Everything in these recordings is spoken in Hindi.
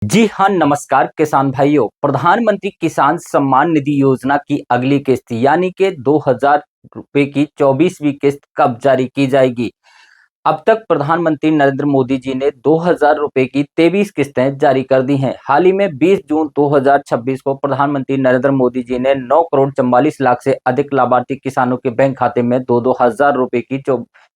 जी हाँ, नमस्कार किसान भाइयों। प्रधानमंत्री किसान सम्मान निधि योजना की अगली किस्त यानी कि 2000 रुपए की 24वीं किस्त कब जारी की जाएगी? अब तक प्रधानमंत्री नरेंद्र मोदी जी ने 2000 रुपए की 23 किस्तें जारी कर दी हैं। हाल ही में 20 जून 2026 को प्रधानमंत्री नरेंद्र मोदी जी ने 9 करोड़ 44 लाख से अधिक लाभार्थी किसानों के बैंक खाते में 2-2 हजार रुपए की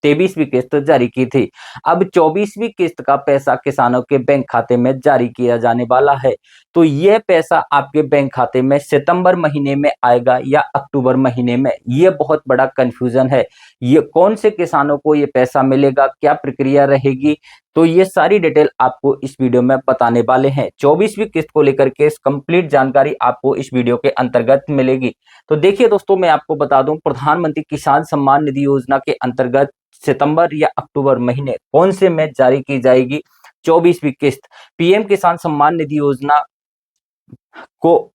23वीं किस्त जारी की थी। अब 24वीं किस्त का पैसा किसानों के बैंक खाते में जारी किया जाने वाला है। तो यह पैसा आपके बैंक खाते में सितंबर महीने में आएगा या अक्टूबर महीने में, ये बहुत बड़ा कंफ्यूजन है। ये कौन से किसानों को ये पैसा मिलेगा, क्या प्रक्रिया रहेगी, तो ये सारी डिटेल आपको इस वीडियो में बताने वाले हैं। 24वीं किस्त को लेकर के कंप्लीट जानकारी आपको इस वीडियो के अंतर्गत मिलेगी। तो देखिए दोस्तों, मैं आपको बता दूं, प्रधानमंत्री किसान सम्मान निधि योजना के अंतर्गत सितंबर या अक्टूबर महीने कौन से में जारी की जाएगी 24वीं किस्त। पीएम किसान सम्मान निधि योजना को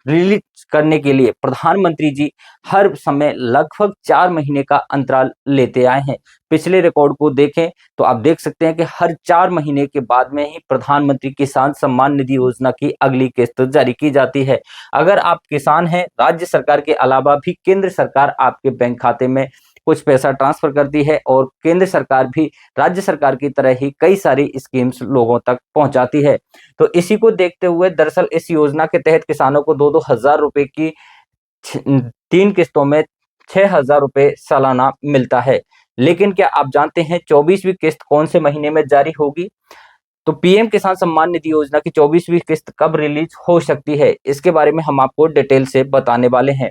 रिलीज करने के लिए प्रधानमंत्री जी हर समय लगभग 4 महीने का अंतराल लेते आए हैं। पिछले रिकॉर्ड को देखें तो आप देख सकते हैं कि हर 4 महीने के बाद में ही प्रधानमंत्री किसान सम्मान निधि योजना की अगली किस्त जारी की जाती है। अगर आप किसान हैं, राज्य सरकार के अलावा भी केंद्र सरकार आपके बैंक खाते में कुछ पैसा ट्रांसफर करती है और केंद्र सरकार भी राज्य सरकार की तरह ही कई सारी स्कीम्स लोगों तक पहुंचाती है। तो इसी को देखते हुए दरअसल इस योजना के तहत किसानों को 2-2 हजार रुपए की 3 किस्तों में 6,000 रुपए सालाना मिलता है। लेकिन क्या आप जानते हैं 24वीं किस्त कौन से महीने में जारी होगी? तो पीएम किसान सम्मान निधि योजना की 24वीं किस्त कब रिलीज हो सकती है, इसके बारे में हम आपको डिटेल से बताने वाले हैं।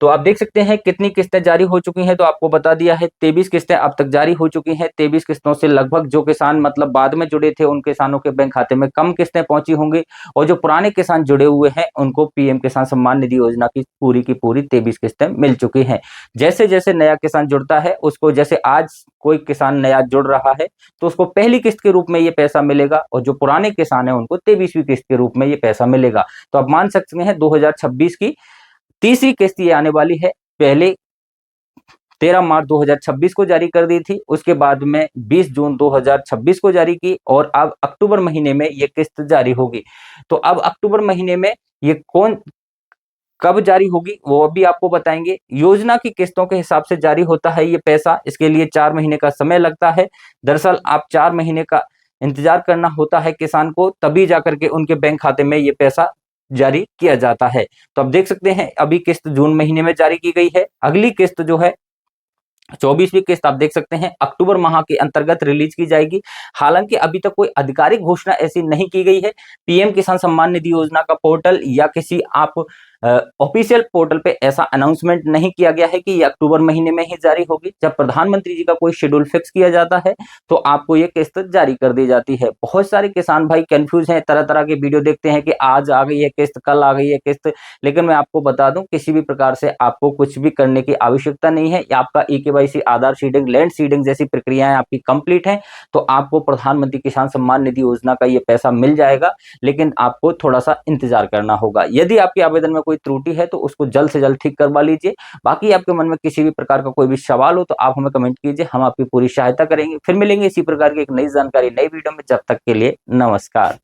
तो आप देख सकते हैं कितनी किस्तें जारी हो चुकी हैं, तो आपको बता दिया है 23 किस्तें अब तक जारी हो चुकी हैं। 23 किस्तों से लगभग जो किसान मतलब बाद में जुड़े थे उन किसानों के बैंक खाते में कम किस्तें पहुंची होंगी और जो पुराने किसान जुड़े हुए हैं उनको पीएम किसान सम्मान निधि योजना की पूरी 23 किस्तें मिल चुकी हैं। जैसे जैसे नया किसान जुड़ता है उसको, जैसे आज कोई किसान नया जुड़ रहा है तो उसको पहली किस्त के रूप में ये पैसा मिलेगा और जो पुराने किसान है उनको 23वीं किस्त के रूप में ये पैसा मिलेगा। तो आप मान सकते हैं 2026 की तीसरी किस्त ये आने वाली है। पहले 13 मार्च 2026 को जारी कर दी थी, उसके बाद में 20 जून 2026 को जारी की और अब अक्टूबर महीने में ये किस्त जारी होगी। तो अब अक्टूबर महीने में ये कौन कब जारी होगी वो अभी आपको बताएंगे। योजना की किस्तों के हिसाब से जारी होता है ये पैसा, इसके लिए 4 महीने का समय लगता है। दरअसल आप 4 महीने का इंतजार करना होता है किसान को, तभी जाकर के उनके बैंक खाते में ये पैसा जारी किया जाता है। तो आप देख सकते हैं अभी किस्त जून महीने में जारी की गई है। अगली किस्त जो है 24वीं किस्त आप देख सकते हैं अक्टूबर माह के अंतर्गत रिलीज की जाएगी। हालांकि अभी तक कोई आधिकारिक घोषणा ऐसी नहीं की गई है। पीएम किसान सम्मान निधि योजना का पोर्टल या किसी आप ऑफिशियल पोर्टल पे ऐसा अनाउंसमेंट नहीं किया गया है कि ये अक्टूबर महीने में ही जारी होगी। जब प्रधानमंत्री जी का कोई शेड्यूल फिक्स किया जाता है तो आपको ये किस्त जारी कर दी जाती है। बहुत सारे किसान भाई कंफ्यूज हैं, तरह तरह के वीडियो देखते हैं कि आज आ गई है किस्त, कल आ गई है किस्त। लेकिन मैं आपको बता दूं, किसी भी प्रकार से आपको कुछ भी करने की आवश्यकता नहीं है। आपका ईकेवाईसी, आधार सीडिंग, लैंड सीडिंग जैसी प्रक्रियाएं आपकी कंप्लीट हैं तो आपको प्रधानमंत्री किसान सम्मान निधि योजना का ये पैसा मिल जाएगा। लेकिन आपको थोड़ा सा इंतजार करना होगा। यदि आपके आवेदन में कोई त्रुटि है तो उसको जल्द से जल्द ठीक करवा लीजिए। बाकी आपके मन में किसी भी प्रकार का कोई भी सवाल हो तो आप हमें कमेंट कीजिए, हम आपकी पूरी सहायता करेंगे। फिर मिलेंगे इसी प्रकार की एक नई जानकारी नई वीडियो में। जब तक के लिए नमस्कार।